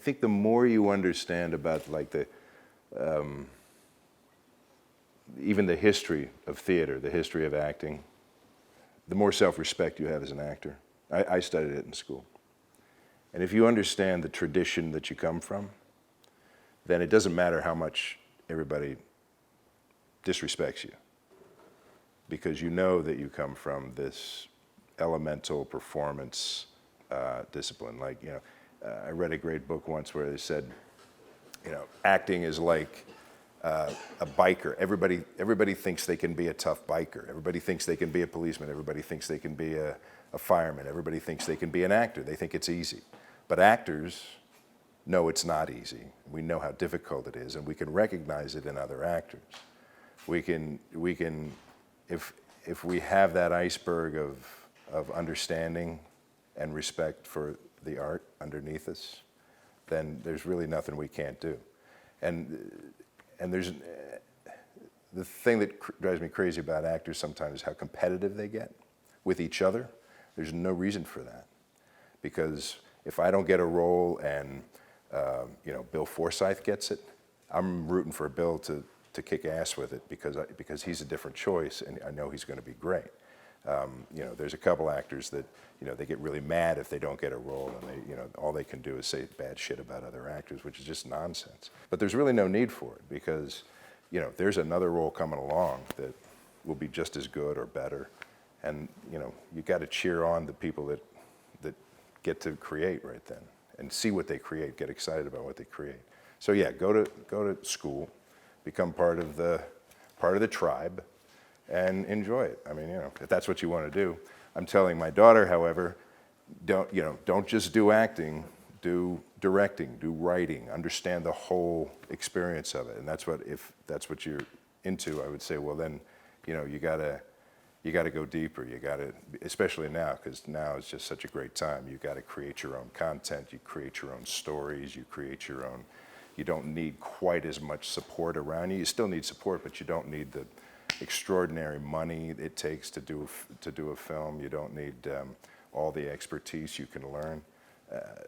think the more you understand about like even the history of theater, the history of acting, the more self-respect you have as an actor. I studied it in school. And if you understand the tradition that you come from, then it doesn't matter how much everybody disrespects you, because you know that you come from this elemental performance discipline. Like, I read a great book once where they said, acting is like a biker. Everybody thinks they can be a tough biker. Everybody thinks they can be a policeman. Everybody thinks they can be a fireman. Everybody thinks they can be an actor. They think it's easy. But actors know it's not easy. We know how difficult it is, and we can recognize it in other actors. We can if we have that iceberg of understanding and respect for the art underneath us, then there's really nothing we can't do. And there's the thing that drives me crazy about actors sometimes is how competitive they get with each other. There's no reason for that, because if I don't get a role and Bill Forsythe gets it, I'm rooting for Bill to kick ass with it because he's a different choice and I know he's going to be great. There's a couple actors that they get really mad if they don't get a role, and they all they can do is say bad shit about other actors, which is just nonsense. But there's really no need for it, because there's another role coming along that will be just as good or better, and you got to cheer on the people that get to create right then and see what they create, get excited about what they create. So yeah, go to school, become part of the tribe, and enjoy it. I mean, if that's what you want to do. I'm telling my daughter, however, don't just do acting, do directing, do writing, understand the whole experience of it. And if that's what you're into, I would say, well then, you gotta go deeper. You gotta, especially now, because now is just such a great time. You gotta create your own content, you create your own stories, you create your own. You don't need quite as much support around you. You still need support, but you don't need the extraordinary money it takes to do a film. You don't need all the expertise. You can learn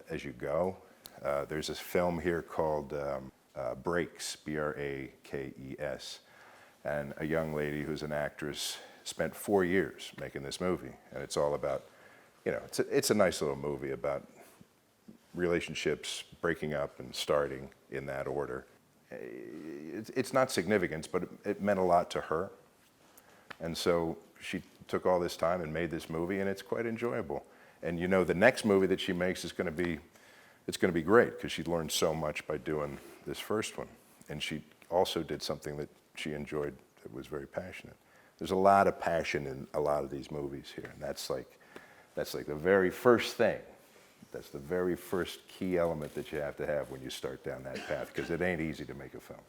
as you go. There's this film here called Brakes, Brakes, and a young lady who's an actress spent 4 years making this movie, and it's all about, it's a nice little movie about relationships breaking up and starting in that order. It's not significant, but it meant a lot to her. And so she took all this time and made this movie, and it's quite enjoyable. And the next movie that she makes is going to be great, because she learned so much by doing this first one. And she also did something that she enjoyed that was very passionate. There's a lot of passion in a lot of these movies here, and that's like the very first thing. That's the very first key element that you have to have when you start down that path, because it ain't easy to make a film.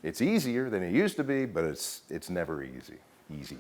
It's easier than it used to be, but it's never easy. Easy.